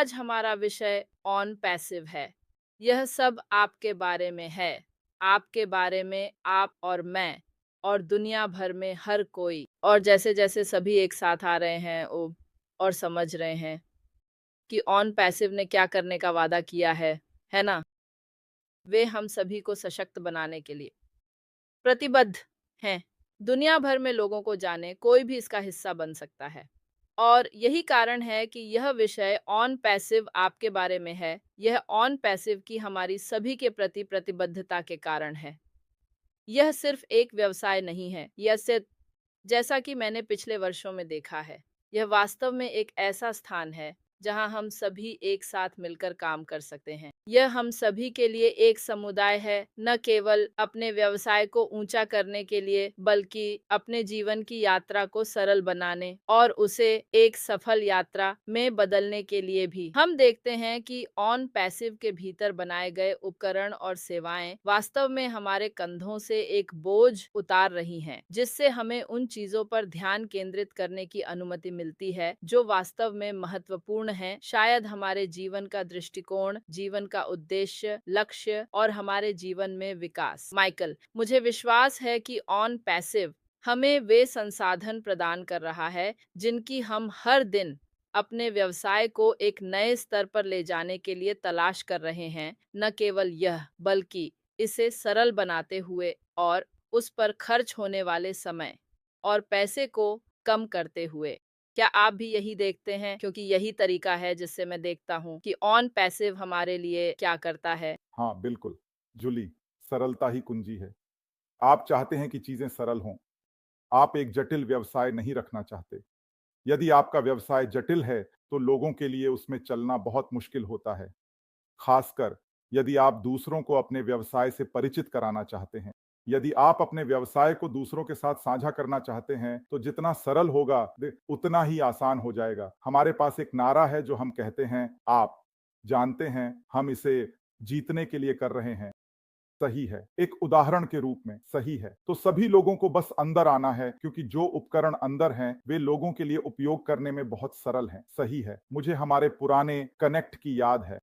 आज हमारा विषय ऑन पैसिव है। यह सब आपके बारे में है। आपके बारे में आप और मैं और दुनिया भर में हर कोई और जैसे-जैसे सभी एक साथ आ रहे हैं और समझ रहे हैं कि ऑन पैसिव ने क्या करने का वादा किया है ना? वे हम सभी को सशक्त बनाने के लिए प्रतिबद्ध हैं। दुनिया भर में लोगों को जाने, कोई भी इसका हिस्सा बन सकता है। और यही कारण है कि यह विषय ऑन पैसिव आपके बारे में है। यह ऑन पैसिव की हमारी सभी के प्रति प्रतिबद्धता के कारण है। यह सिर्फ एक व्यवसाय नहीं है, यह सिर्फ जैसा कि मैंने पिछले वर्षों में देखा है, यह वास्तव में एक ऐसा स्थान है जहां हम सभी एक साथ मिलकर काम कर सकते हैं। यह हम सभी के लिए एक समुदाय है, न केवल अपने व्यवसाय को ऊंचा करने के लिए, बल्कि अपने जीवन की यात्रा को सरल बनाने और उसे एक सफल यात्रा में बदलने के लिए भी। हम देखते हैं कि ऑन पैसिव के भीतर बनाए गए उपकरण और सेवाएं वास्तव में हमारे कंधों से एक बोझ उतार रही हैं, जिससे हमें उन चीजों पर ध्यान केंद्रित करने की अनुमति मिलती है जो वास्तव में महत्वपूर्ण हैं। शायद हमारे जीवन का दृष्टिकोण, जीवन का उद्देश्य, लक्ष्य और हमारे जीवन में विकास। माइकल, मुझे विश्वास है कि ऑन पैसिव हमें वे संसाधन प्रदान कर रहा है जिनकी हम हर दिन अपने व्यवसाय को एक नए स्तर पर ले जाने के लिए तलाश कर रहे हैं। न केवल यह, बल्कि इसे सरल बनाते हुए और उस पर खर्च होने वाले समय और पैसे को कम करते हुए। क्या आप भी यही देखते हैं? क्योंकि यही तरीका है जिससे मैं देखता हूँ कि ऑन पैसिव हमारे लिए क्या करता है। हाँ, बिल्कुल। जूली, सरलता ही कुंजी है। आप चाहते हैं कि चीज़ें सरल हों। आप एक जटिल व्यवसाय नहीं रखना चाहते। यदि आपका व्यवसाय जटिल है, तो लोगों के लिए उसमें चलना बहुत मुश्किल होता है। खासकर यदि आप दूसरों को अपने व्यवसाय से परिचित कराना चाहते हैं। यदि आप अपने व्यवसाय को दूसरों के साथ साझा करना चाहते हैं, तो जितना सरल होगा, उतना ही आसान हो जाएगा। हमारे पास एक नारा है जो हम कहते हैं, आप जानते हैं, हम इसे जीतने के लिए कर रहे हैं। सही है, एक उदाहरण के रूप में सही है। तो सभी लोगों को बस अंदर आना है, क्योंकि जो उपकरण अंदर हैं, वे लोगों के लिए उपयोग करने में बहुत सरल हैं। सही है, मुझे हमारे पुराने कनेक्ट की याद है।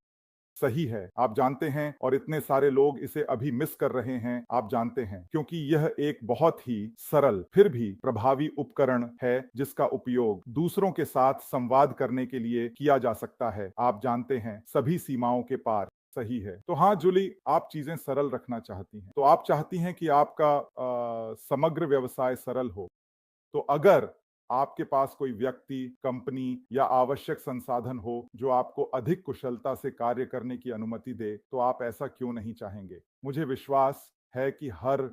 सही है, आप जानते हैं, और इतने सारे लोग इसे अभी मिस कर रहे हैं, आप जानते हैं, क्योंकि यह एक बहुत ही सरल फिर भी प्रभावी उपकरण है जिसका उपयोग दूसरों के साथ संवाद करने के लिए किया जा सकता है। आप जानते हैं, सभी सीमाओं के पार। सही है। तो हाँ, जूली, आप चीजें सरल रखना चाहती हैं। तो आप चाहती हैं कि आपका समग्र व्यवसाय सरल हो। तो अगर आपके पास कोई व्यक्ति, कंपनी या आवश्यक संसाधन हो जो आपको अधिक कुशलता से कार्य करने की अनुमति दे, तो आप ऐसा क्यों नहीं चाहेंगे? मुझे विश्वास है कि हर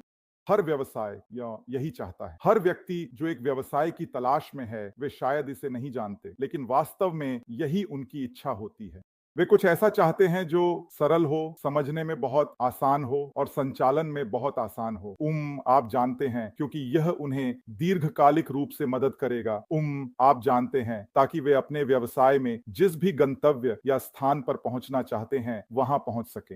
हर व्यवसाय या यही चाहता है। हर व्यक्ति जो एक व्यवसाय की तलाश में है, वे शायद इसे नहीं जानते, लेकिन वास्तव में यही उनकी इच्छा होती है। वे कुछ ऐसा चाहते हैं जो सरल हो, समझने में बहुत आसान हो और संचालन में बहुत आसान हो। आप जानते हैं, क्योंकि यह उन्हें दीर्घकालिक रूप से मदद करेगा। आप जानते हैं, ताकि वे अपने व्यवसाय में जिस भी गंतव्य या स्थान पर पहुंचना चाहते हैं, वहां पहुंच सके।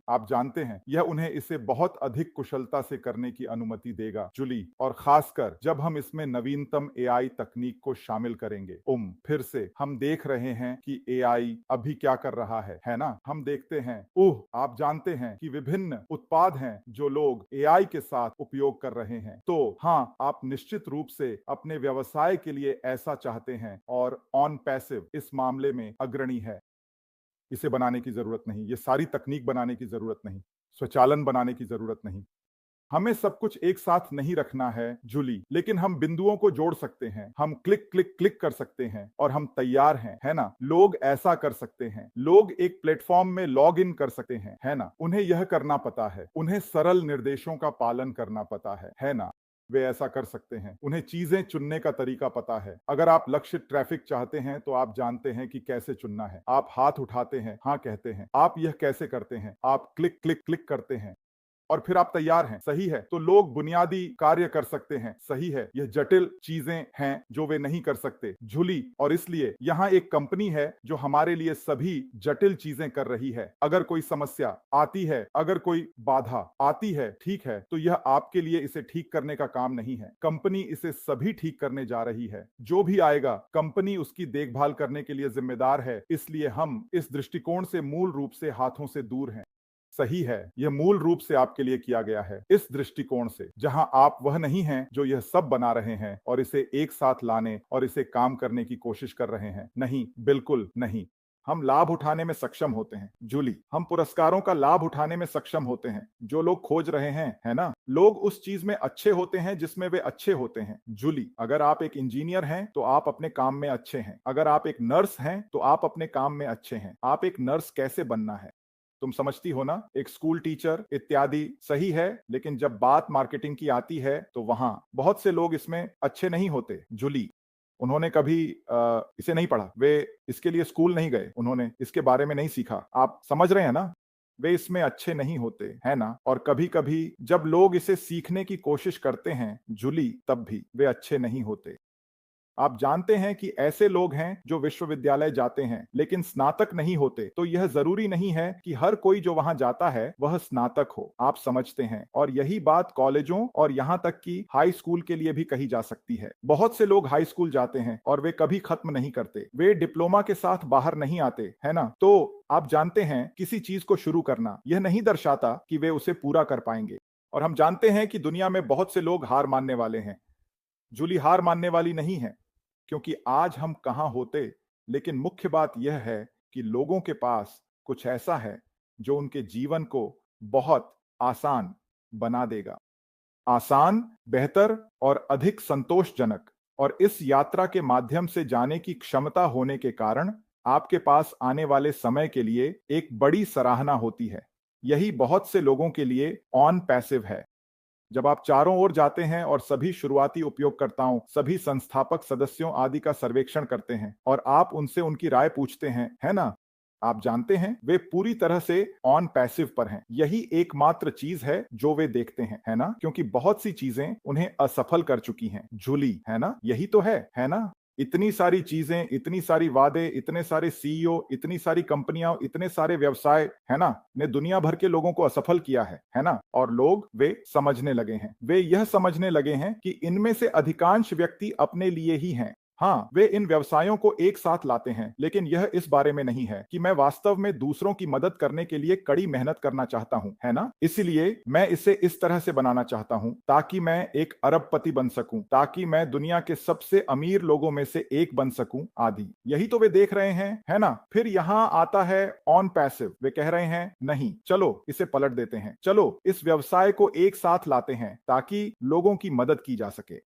आप जानते हैं, यह उन्हें इसे बहुत अधिक कुशलता से करने की अनुमति देगा, जूली, और खासकर जब हम इसमें नवीनतम एआई तकनीक को शामिल करेंगे। फिर से हम देख रहे हैं कि एआई अभी क्या कर रहा है ना? हम देखते हैं, आप जानते हैं कि विभिन्न उत्पाद हैं जो लोग एआई के साथ उपयोग कर रहे हैं। तो हाँ, आप निश्चित रूप से अपने व्यवसाय के लिए ऐसा चाहते हैं, और ऑन पैसिव इस मामले में अग्रणी है। इसे बनाने की जरूरत नहीं, ये सारी तकनीक बनाने की जरूरत नहीं, स्वचालन बनाने की जरूरत नहीं। हमें सब कुछ एक साथ नहीं रखना है, जूली, लेकिन हम बिंदुओं को जोड़ सकते हैं। हम क्लिक क्लिक क्लिक कर सकते हैं और हम तैयार हैं, है ना? लोग ऐसा कर सकते हैं। लोग एक प्लेटफॉर्म में लॉग इन कर सकते हैं, है ना? उन्हें यह करना पता है, उन्हें सरल निर्देशों का पालन करना पता है ना? वे ऐसा कर सकते हैं। उन्हें चीजें चुनने का तरीका पता है। अगर आप लक्ष्य ट्रैफिक चाहते हैं, तो आप जानते हैं कि कैसे चुनना है। आप हाथ उठाते हैं, हाँ कहते हैं। आप यह कैसे करते हैं? आप क्लिक क्लिक क्लिक करते हैं। और फिर आप तैयार हैं, सही है। तो लोग बुनियादी कार्य कर सकते हैं, सही है। यह जटिल चीजें हैं जो वे नहीं कर सकते, झूली। और इसलिए यहाँ एक कंपनी है जो हमारे लिए सभी जटिल चीजें कर रही है। अगर कोई समस्या आती है, अगर कोई बाधा आती है, ठीक है, तो यह आपके लिए इसे ठीक करने का काम नहीं है। कंपनी इसे सभी ठीक करने जा रही है। जो भी आएगा, कंपनी उसकी देखभाल करने के लिए जिम्मेदार है। इसलिए हम इस दृष्टिकोण से मूल रूप से हाथों से दूर हैं। सही है, यह मूल रूप से आपके लिए किया गया है, इस दृष्टिकोण से, जहां आप वह नहीं हैं जो यह सब बना रहे हैं और इसे एक साथ लाने और इसे काम करने की कोशिश कर रहे हैं। नहीं, बिल्कुल नहीं। हम लाभ उठाने में सक्षम होते हैं, जूली। हम पुरस्कारों का लाभ उठाने में सक्षम होते हैं जो लोग खोज रहे हैं, है ना? लोग उस चीज में अच्छे होते हैं जिसमें वे अच्छे होते हैं, जूली। अगर आप एक इंजीनियर हैं तो आप अपने काम में अच्छे हैं। अगर आप एक नर्स हैं तो आप अपने काम में अच्छे हैं। आप एक नर्स कैसे बनना है, तुम समझती हो ना? एक स्कूल टीचर इत्यादि, सही है। लेकिन जब बात मार्केटिंग की आती है तो वहां बहुत से लोग इसमें अच्छे नहीं होते, जूली। उन्होंने कभी इसे नहीं पढ़ा, वे इसके लिए स्कूल नहीं गए, उन्होंने इसके बारे में नहीं सीखा। आप समझ रहे हैं ना? वे इसमें अच्छे नहीं होते, है ना? और कभी कभी जब लोग इसे सीखने की कोशिश करते हैं, जूली, तब भी वे अच्छे नहीं होते। आप जानते हैं कि ऐसे लोग हैं जो विश्वविद्यालय जाते हैं लेकिन स्नातक नहीं होते, तो यह जरूरी नहीं है कि हर कोई जो वहां जाता है वह स्नातक हो। आप समझते हैं? और यही बात कॉलेजों और यहां तक कि हाई स्कूल के लिए भी कही जा सकती है। बहुत से लोग हाई स्कूल जाते हैं और वे कभी खत्म नहीं करते, वे डिप्लोमा के साथ बाहर नहीं आते, है ना? तो आप जानते हैं, किसी चीज को शुरू करना यह नहीं दर्शाता कि वे उसे पूरा कर पाएंगे। और हम जानते हैं कि दुनिया में बहुत से लोग हार मानने वाले हैं। जूली हार मानने वाली नहीं है, क्योंकि आज हम कहां होते, लेकिन मुख्य बात यह है कि लोगों के पास कुछ ऐसा है जो उनके जीवन को बहुत आसान बना देगा। आसान, बेहतर और अधिक संतोषजनक। और इस यात्रा के माध्यम से जाने की क्षमता होने के कारण आपके पास आने वाले समय के लिए एक बड़ी सराहना होती है। यही बहुत से लोगों के लिए ऑन पैसिव है। जब आप चारों ओर जाते हैं और सभी शुरुआती उपयोगकर्ताओं, सभी संस्थापक सदस्यों आदि का सर्वेक्षण करते हैं और आप उनसे उनकी राय पूछते हैं, है ना? आप जानते हैं, वे पूरी तरह से ऑन पैसिव पर हैं। यही एकमात्र चीज है जो वे देखते हैं, है ना? क्योंकि बहुत सी चीजें उन्हें असफल कर चुकी हैं, जूली, है ना? यही तो है ना? इतनी सारी चीजें, इतनी सारी वादे, इतने सारे सीईओ, इतनी सारी कंपनियां, इतने सारे व्यवसाय, है ना, ने दुनिया भर के लोगों को असफल किया है ना? और लोग वे समझने लगे हैं, वे यह समझने लगे हैं कि इनमें से अधिकांश व्यक्ति अपने लिए ही हैं। हाँ, वे इन व्यवसायों को एक साथ लाते हैं, लेकिन यह इस बारे में नहीं है कि मैं वास्तव में दूसरों की मदद करने के लिए कड़ी मेहनत करना चाहता हूं, है ना? इसलिए मैं इसे इस तरह से बनाना चाहता हूं ताकि मैं एक अरबपति बन सकूं, ताकि मैं दुनिया के सबसे अमीर लोगों में से एक बन सकूं, आदि। यही तो वे देख रहे हैं, है ना? फिर यहां आता है ऑन पैसिव। वे कह रहे हैं, नहीं, चलो इसे पलट देते हैं, चलो इस व्यवसाय को एक साथ लाते हैं ताकि लोगों की मदद की जा सके।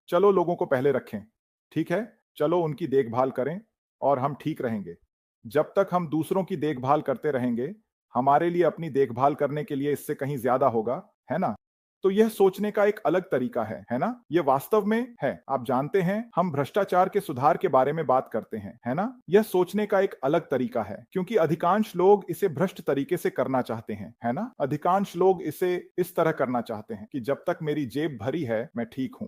चलो लोगों को पहले रखें, ठीक है? चलो उनकी देखभाल करें और हम ठीक रहेंगे। जब तक हम दूसरों की देखभाल करते रहेंगे, हमारे लिए अपनी देखभाल करने के लिए इससे कहीं ज्यादा होगा, है ना? तो यह सोचने का एक अलग तरीका है ना? यह वास्तव में है। आप जानते हैं, हम भ्रष्टाचार के सुधार के बारे में बात करते हैं, है ना? यह सोचने का एक अलग तरीका है, क्योंकि अधिकांश लोग इसे भ्रष्ट तरीके से करना चाहते हैं, है ना? अधिकांश लोग इसे इस तरह करना चाहते हैं कि जब तक मेरी जेब भरी है, मैं ठीक हूं।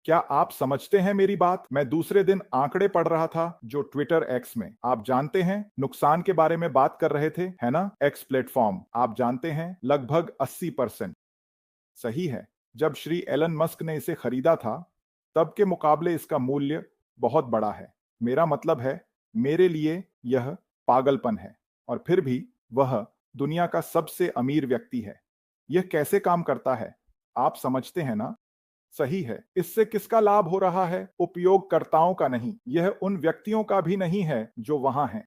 क्या आप समझते हैं मेरी बात? मैं दूसरे दिन आंकड़े पढ़ रहा था जो ट्विटर एक्स में, आप जानते हैं, नुकसान के बारे में बात कर रहे थे, है ना? एक्स प्लेटफॉर्म, आप जानते हैं, लगभग 80%। सही है। जब श्री एलन मस्क ने इसे खरीदा था, तब के मुकाबले इसका मूल्य बहुत बड़ा है। मेरा मतलब है, मेरे लिए यह पागलपन है। और फिर भी वह दुनिया का सबसे अमीर व्यक्ति है। यह कैसे काम करता है, आप समझते हैं ना? सही है। इससे किसका लाभ हो रहा है? उपयोगकर्ताओं का नहीं, यह उन व्यक्तियों का भी नहीं है जो वहां हैं।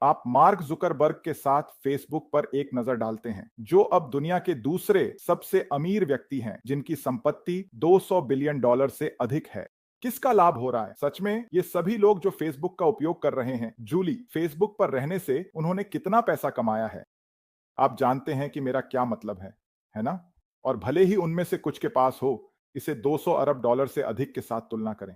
आप मार्क जुकरबर्ग के साथ फेसबुक पर एक नजर डालते हैं, जो अब दुनिया के दूसरे सबसे अमीर व्यक्ति हैं, जिनकी संपत्ति $200 बिलियन से अधिक है। किसका लाभ हो रहा है? सच में ये सभी लोग जो फेसबुक का उपयोग कर रहे हैं। जूली, फेसबुक पर रहने से उन्होंने कितना पैसा कमाया है? आप जानते हैं कि मेरा क्या मतलब है ना? और भले ही उनमें से कुछ के पास हो, इसे 200 अरब डॉलर से अधिक के साथ तुलना करें।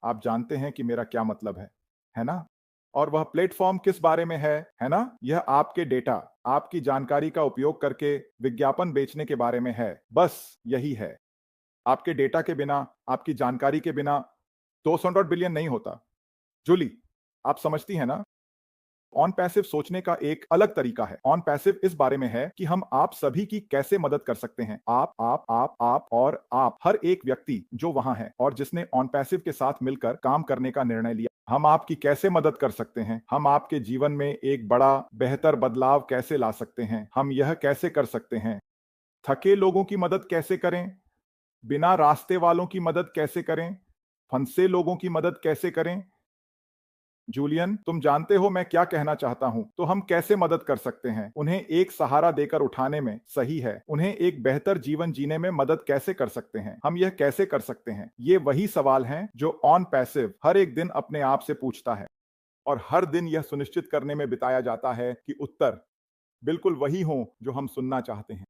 आप जानते हैं कि मेरा क्या मतलब है ना? और वह प्लेटफॉर्म किस बारे में है ना? यह आपके डेटा, आपकी जानकारी का उपयोग करके विज्ञापन बेचने के बारे में है। बस यही है। आपके डेटा के बिना, आपकी जानकारी के बिना 200 बिलियन नहीं होता। जूली, आप समझती हैं ना? ऑन पैसिव सोचने का एक अलग तरीका है। ऑन पैसिव इस बारे में है कि हम आप सभी की कैसे मदद कर सकते हैं। आप और आप, हर एक व्यक्ति जो वहां है और जिसने ऑन पैसिव के साथ मिलकर काम करने का निर्णय लिया। हम आपकी कैसे मदद कर सकते हैं? हम आपके जीवन में एक बड़ा बेहतर बदलाव कैसे ला सकते हैं? हम यह कैसे कर सकते हैं? थके लोगों की मदद कैसे करें? बिना रास्ते वालों की मदद कैसे करें? फंसे लोगों की मदद कैसे करें? जूलियन, तुम जानते हो मैं क्या कहना चाहता हूं। तो हम कैसे मदद कर सकते हैं? उन्हें एक सहारा देकर उठाने में, सही है। उन्हें एक बेहतर जीवन जीने में मदद कैसे कर सकते हैं? हम यह कैसे कर सकते हैं? ये वही सवाल हैं जो ऑन पैसिव हर एक दिन अपने आप से पूछता है। और हर दिन यह सुनिश्चित करने में बिताया जाता है कि उत्तर बिल्कुल वही हों जो हम सुनना चाहते हैं।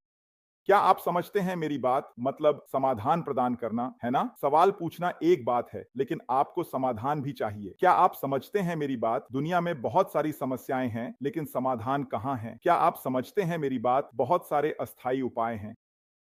क्या आप समझते हैं मेरी बात? मतलब समाधान प्रदान करना, है ना? सवाल पूछना एक बात है, लेकिन आपको समाधान भी चाहिए। क्या आप समझते हैं मेरी बात? दुनिया में बहुत सारी समस्याएं हैं, लेकिन समाधान कहाँ हैं? क्या आप समझते हैं मेरी बात? बहुत सारे अस्थायी उपाय हैं।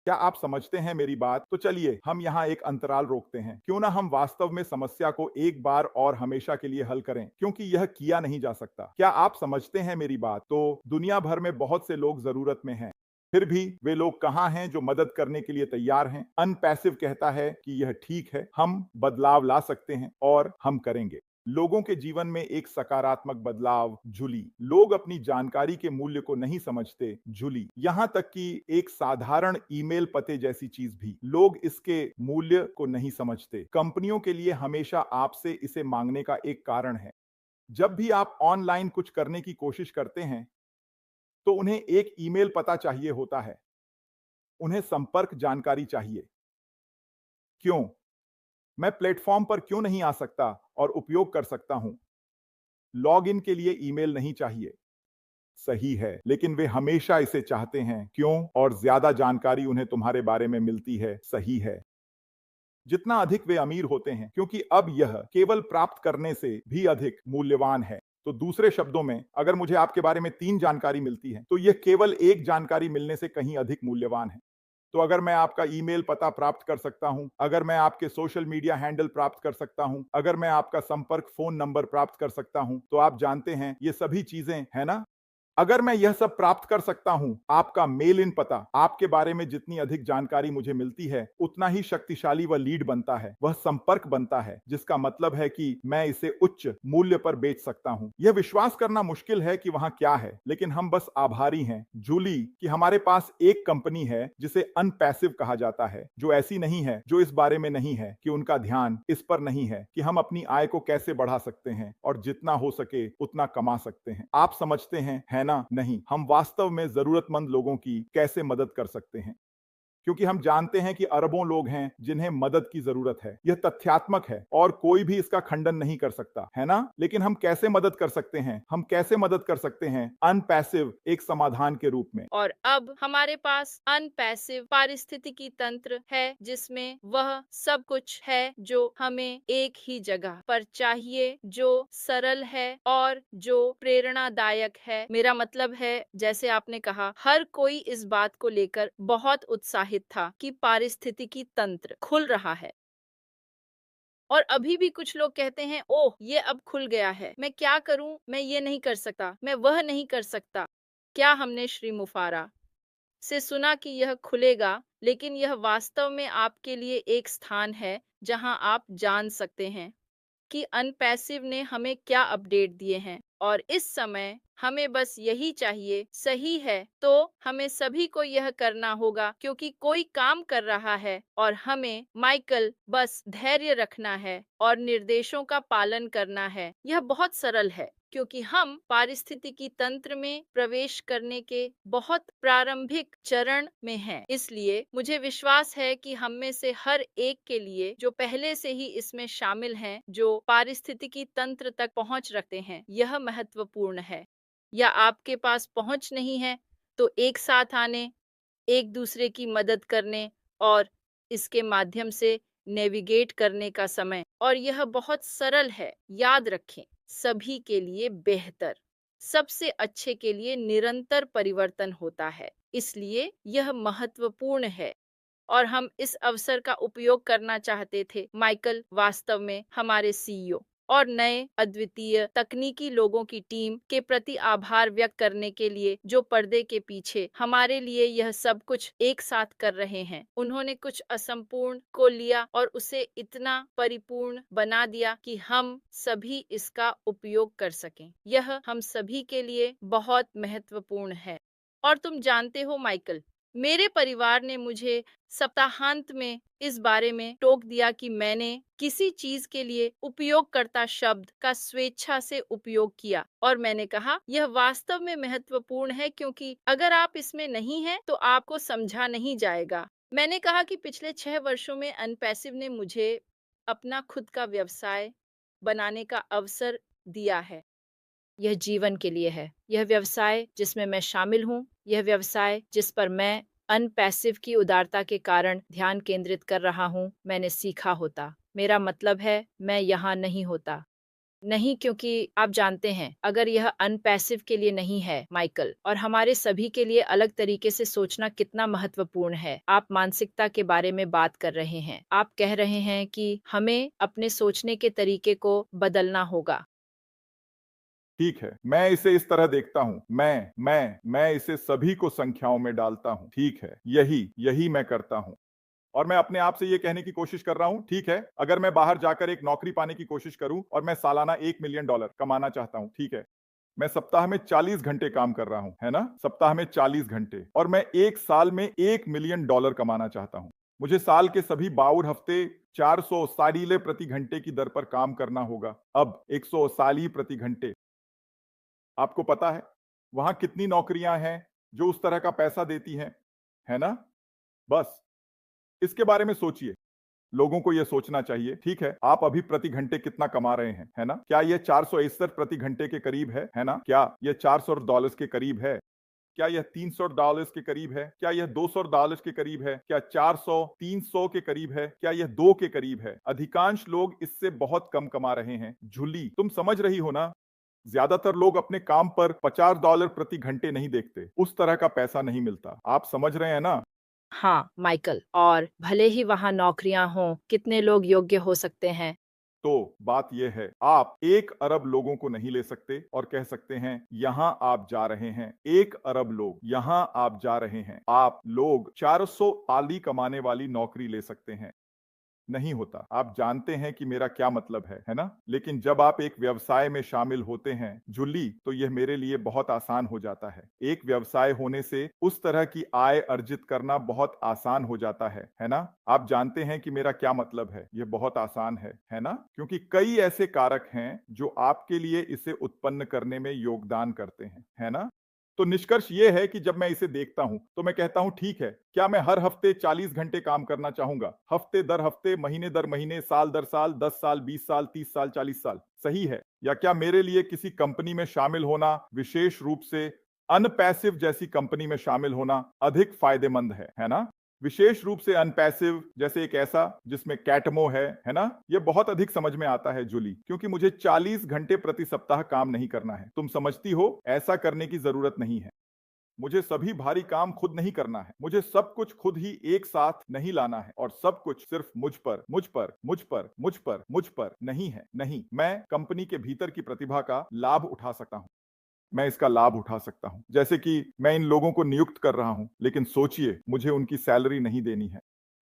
क्या आप समझते हैं मेरी बात? तो चलिए हम यहाँ एक अंतराल रोकते हैं। क्यों ना हम वास्तव में समस्या को एक बार और हमेशा के लिए हल करें, क्योंकि यह किया नहीं जा सकता। क्या आप समझते हैं मेरी बात? तो दुनिया भर में बहुत से लोग जरूरत में हैं। फिर भी वे लोग कहाँ हैं जो मदद करने के लिए तैयार हैं? अनपैसिव कहता है कि यह ठीक है, हम बदलाव ला सकते हैं और हम करेंगे। लोगों के जीवन में एक सकारात्मक बदलाव। जूली, लोग अपनी जानकारी के मूल्य को नहीं समझते। जूली, यहां तक कि एक साधारण ईमेल पते जैसी चीज भी, लोग इसके मूल्य को नहीं समझते। कंपनियों के लिए हमेशा आपसे इसे मांगने का एक कारण है। जब भी आप ऑनलाइन कुछ करने की कोशिश करते हैं तो उन्हें एक ईमेल पता चाहिए होता है। उन्हें संपर्क जानकारी चाहिए। क्यों? मैं प्लेटफॉर्म पर क्यों नहीं आ सकता और उपयोग कर सकता हूं? लॉगिन के लिए ईमेल नहीं चाहिए। सही है, लेकिन वे हमेशा इसे चाहते हैं। क्यों? और ज्यादा जानकारी उन्हें तुम्हारे बारे में मिलती है। सही है। जितना अधिक वे अमीर होते हैं, क्योंकि अब यह केवल प्राप्त करने से भी अधिक मूल्यवान है। तो दूसरे शब्दों में, अगर मुझे आपके बारे में 3 जानकारी मिलती है, तो यह केवल एक जानकारी मिलने से कहीं अधिक मूल्यवान है। तो अगर मैं आपका ईमेल पता प्राप्त कर सकता हूं, अगर मैं आपके सोशल मीडिया हैंडल प्राप्त कर सकता हूं, अगर मैं आपका संपर्क फोन नंबर प्राप्त कर सकता हूं, तो आप जानते हैं ये सभी चीजें, है ना? अगर मैं यह सब प्राप्त कर सकता हूं, आपका मेल इन पता, आपके बारे में जितनी अधिक जानकारी मुझे मिलती है, उतना ही शक्तिशाली वह लीड बनता है, वह संपर्क बनता है, जिसका मतलब है कि मैं इसे उच्च मूल्य पर बेच सकता हूं। यह विश्वास करना मुश्किल है कि वहां क्या है, लेकिन हम बस आभारी हैं, जूली, कि हमारे पास एक कंपनी है जिसे अनपैसिव कहा जाता है, जो ऐसी नहीं है, जो इस बारे में नहीं है कि उनका ध्यान इस पर नहीं है कि हम अपनी आय को कैसे बढ़ा सकते हैं और जितना हो सके उतना कमा सकते हैं। आप समझते हैं, है ना? नहीं, हम वास्तव में जरूरतमंद लोगों की कैसे मदद कर सकते हैं, क्योंकि हम जानते हैं कि अरबों लोग हैं जिन्हें मदद की जरूरत है। यह तथ्यात्मक है और कोई भी इसका खंडन नहीं कर सकता, है ना? लेकिन हम कैसे मदद कर सकते हैं? हम कैसे मदद कर सकते हैं अनपैसिव एक समाधान के रूप में? और अब हमारे पास अनपैसिव पारिस्थितिकी तंत्र है, जिसमें वह सब कुछ है जो हमें एक ही जगह पर चाहिए, जो सरल है और जो प्रेरणादायक है। मेरा मतलब है, जैसे आपने कहा, हर कोई इस बात को लेकर बहुत उत्साहित था कि पारिस्थितिकी तंत्र खुल रहा है। और अभी भी कुछ लोग कहते हैं, ओह ये अब खुल गया है, मैं क्या करूं, मैं ये नहीं कर सकता, मैं वह नहीं कर सकता। क्या हमने श्री मुफारा से सुना कि यह खुलेगा, लेकिन यह वास्तव में आपके लिए एक स्थान है जहां आप जान सकते हैं कि अनपैसिव ने हमें क्या अपडेट दिए हैं और इस समय हमें बस यही चाहिए। सही है, तो हमें सभी को यह करना होगा क्योंकि कोई काम कर रहा है और हमें, माइकल, बस धैर्य रखना है और निर्देशों का पालन करना है। यह बहुत सरल है क्योंकि हम पारिस्थितिकी तंत्र में प्रवेश करने के बहुत प्रारंभिक चरण में हैं। इसलिए मुझे विश्वास है कि हम में से हर एक के लिए, जो पहले से ही इसमें शामिल हैं, जो पारिस्थितिकी तंत्र तक पहुंच रखते हैं, यह महत्वपूर्ण है। या आपके पास पहुंच नहीं है, तो एक साथ आने, एक दूसरे की मदद करने और इसके माध्यम से नेविगेट करने का समय। और यह बहुत सरल है, याद रखें, सभी के लिए बेहतर। सबसे अच्छे के लिए निरंतर परिवर्तन होता है। इसलिए यह महत्वपूर्ण है और हम इस अवसर का उपयोग करना चाहते थे। माइकल, वास्तव में हमारे सीईओ और नए अद्वितीय तकनीकी लोगों की टीम के प्रति आभार व्यक्त करने के लिए जो पर्दे के पीछे हमारे लिए यह सब कुछ एक साथ कर रहे हैं। उन्होंने कुछ असंपूर्ण को लिया और उसे इतना परिपूर्ण बना दिया कि हम सभी इसका उपयोग कर सकें। यह हम सभी के लिए बहुत महत्वपूर्ण है। और तुम जानते हो माइकल, मेरे परिवार ने मुझे सप्ताहांत में इस बारे में टोक दिया कि मैंने किसी चीज के लिए उपयोगकर्ता शब्द का स्वेच्छा से उपयोग किया और मैंने कहा यह वास्तव में महत्वपूर्ण है क्योंकि अगर आप इसमें नहीं हैं तो आपको समझा नहीं जाएगा। मैंने कहा कि पिछले 6 वर्षों में अनपैसिव ने मुझे अपना खुद का व्यवसाय बनाने का अवसर दिया है। यह जीवन के लिए है। यह व्यवसाय जिसमें मैं शामिल हूँ, यह व्यवसाय जिस पर मैं अनपैसिव की उदारता के कारण ध्यान केंद्रित कर रहा हूँ, मैंने सीखा होता। मेरा मतलब है, मैं यहाँ नहीं होता। नहीं क्योंकि आप जानते हैं, अगर यह अनपैसिव के लिए नहीं है, माइकल, और हमारे सभी के लिए अलग तरीके से सोचना कितना महत्वपूर्ण है। आप मानसिकता के बारे में बात कर रहे हैं। आप कह रहे हैं कि हमें अपने सोचने के तरीके को बदलना होगा। ठीक है, मैं इसे इस तरह देखता हूँ। मैं इसे सभी को संख्याओं में डालता हूँ। ठीक है, यही मैं करता हूँ। और मैं अपने आप से ये कहने की कोशिश कर रहा हूँ, ठीक है, अगर मैं बाहर जाकर एक नौकरी पाने की कोशिश करूँ और मैं सालाना $1 मिलियन कमाना चाहता हूँ, ठीक है। मैं सप्ताह में 40 घंटे काम कर रहा हूँ, है ना? सप्ताह में 40 घंटे और मैं 1 साल में $1 मिलियन कमाना चाहता हूँ। मुझे साल के सभी 52 हफ्ते 400 सालीले प्रति घंटे की दर पर काम करना होगा। अब 100 साली प्रति घंटे। आपको पता है, वहाँ कितनी नौकरियाँ हैं जो उस तरह का पैसा देती हैं, है ना? बस, इसके बारे में सोचिए। लोगों को यह सोचना चाहिए, ठीक है, आप अभी प्रति घंटे कितना कमा रहे हैं, है ना? क्या ये 461 प्रति घंटे के करीब है ना? क्या ये $400 के करीब है? क्या यह $300 के करीब है? क्या यह $200 के करीब है? क्या 400, 300 के करीब है? क्या यह 2 के करीब है? अधिकांश लोग इससे बहुत कम कमा रहे हैं। जूली, तुम समझ रही हो ना? ज्यादातर लोग अपने काम पर $50 प्रति घंटे नहीं देखते। उस तरह का पैसा नहीं मिलता। आप समझ रहे हैं ना? हाँ, माइकल, और भले ही वहाँ नौकरियाँ हों, कितने लोग योग्य हो सकते हैं? तो बात यह है, आप 1 अरब लोगों को नहीं ले सकते और कह सकते हैं, यहां आप जा रहे हैं। 1 अरब लोग, यहां आप जा रहे हैं। आप लोग 400 ताली कमाने वाली नौकरी ले सकते हैं। नहीं होता। आप जानते हैं कि मेरा क्या मतलब है ना? लेकिन जब आप एक व्यवसाय में शामिल होते हैं, जूली, तो यह मेरे लिए बहुत आसान हो जाता है। एक व्यवसाय होने से उस तरह की आय अर्जित करना बहुत आसान हो जाता है ना? आप जानते हैं कि मेरा क्या मतलब है? यह बहुत आसान है ना? क्योंकि कई ऐसे कारक हैं जो आपके लिए इसे उत्पन्न करने में योगदान करते हैं, है ना? तो निष्कर्ष ये है कि जब मैं इसे देखता हूं तो मैं कहता हूं, ठीक है, क्या मैं हर हफ्ते 40 घंटे काम करना चाहूंगा? हफ्ते दर हफ्ते, महीने दर महीने, साल दर साल, 10 साल, 20 साल, 30 साल, 40 साल, सही है? या क्या मेरे लिए किसी कंपनी में शामिल होना, विशेष रूप से अनपैसिव जैसी कंपनी में शामिल होना अधिक फायदेमंद है ना? विशेष रूप से अनपैसिव, जैसे एक ऐसा जिसमें कैटमो है ना? ये बहुत अधिक समझ में आता है जूली, क्योंकि मुझे 40 घंटे प्रति सप्ताह काम नहीं करना है। तुम समझती हो, ऐसा करने की जरूरत नहीं है। मुझे सभी भारी काम खुद नहीं करना है। मुझे सब कुछ खुद ही एक साथ नहीं लाना है और सब कुछ सिर्फ मुझ पर नहीं है। नहीं, मैं कंपनी के भीतर की प्रतिभा का लाभ उठा सकता हूं। मैं इसका लाभ उठा सकता हूं। जैसे कि मैं इन लोगों को नियुक्त कर रहा हूं, लेकिन सोचिए, मुझे उनकी सैलरी नहीं देनी है।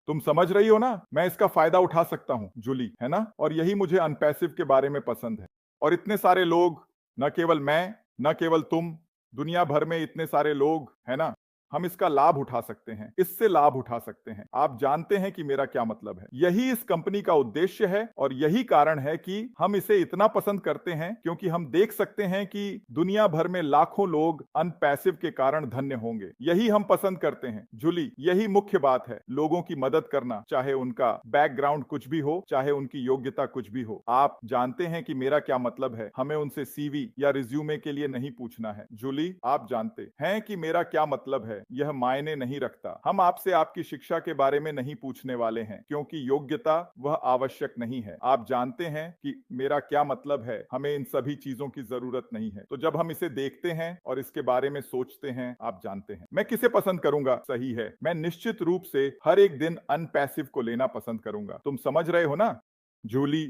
तुम समझ रही हो ना? मैं इसका फायदा उठा सकता हूं, जूली, है ना? और यही मुझे अनपैसिव के बारे में पसंद है। और इतने सारे लोग, न केवल मैं, न केवल तुम, दुनिया भर में इतने सारे लोग, है ना? हम इसका लाभ उठा सकते हैं, इससे लाभ उठा सकते हैं। आप जानते हैं कि मेरा क्या मतलब है। यही इस कंपनी का उद्देश्य है और यही कारण है कि हम इसे इतना पसंद करते हैं, क्योंकि हम देख सकते हैं कि दुनिया भर में लाखों लोग अनपैसिव के कारण धन्य होंगे। यही हम पसंद करते हैं, जूली, यही मुख्य बात है। लोगों की मदद करना, चाहे उनका बैकग्राउंड कुछ भी हो, चाहे उनकी योग्यता कुछ भी हो। आप जानते हैं कि मेरा क्या मतलब है। हमें उनसे सीवी या रिज्यूमे के लिए नहीं पूछना है, जूली, आप जानते हैं कि मेरा क्या मतलब है। यह मायने नहीं रखता। हम आपसे आपकी शिक्षा के बारे में नहीं पूछने वाले हैं, क्योंकि योग्यता वह आवश्यक नहीं है। आप जानते हैं कि मेरा क्या मतलब है, हमें इन सभी चीजों की जरूरत नहीं है। तो जब हम इसे देखते हैं और इसके बारे में सोचते हैं, आप जानते हैं मैं किसे पसंद करूंगा। सही है, मैं निश्चित रूप से हर एक दिन अनपैसिव को लेना पसंद करूंगा। तुम समझ रहे हो ना जूली,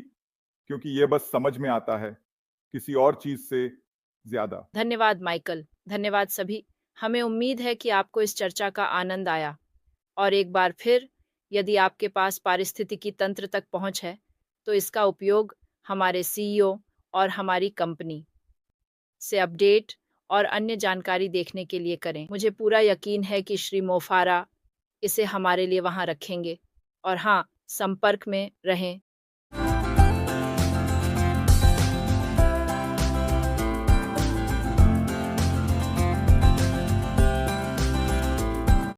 क्योंकि ये बस समझ में आता है, किसी और चीज से ज्यादा। धन्यवाद माइकल। धन्यवाद सभी। हमें उम्मीद है कि आपको इस चर्चा का आनंद आया। और एक बार फिर, यदि आपके पास पारिस्थितिकी तंत्र तक पहुंच है, तो इसका उपयोग हमारे सीईओ और हमारी कंपनी से अपडेट और अन्य जानकारी देखने के लिए करें। मुझे पूरा यकीन है कि श्री मोफारा इसे हमारे लिए वहां रखेंगे। और हाँ, संपर्क में रहें।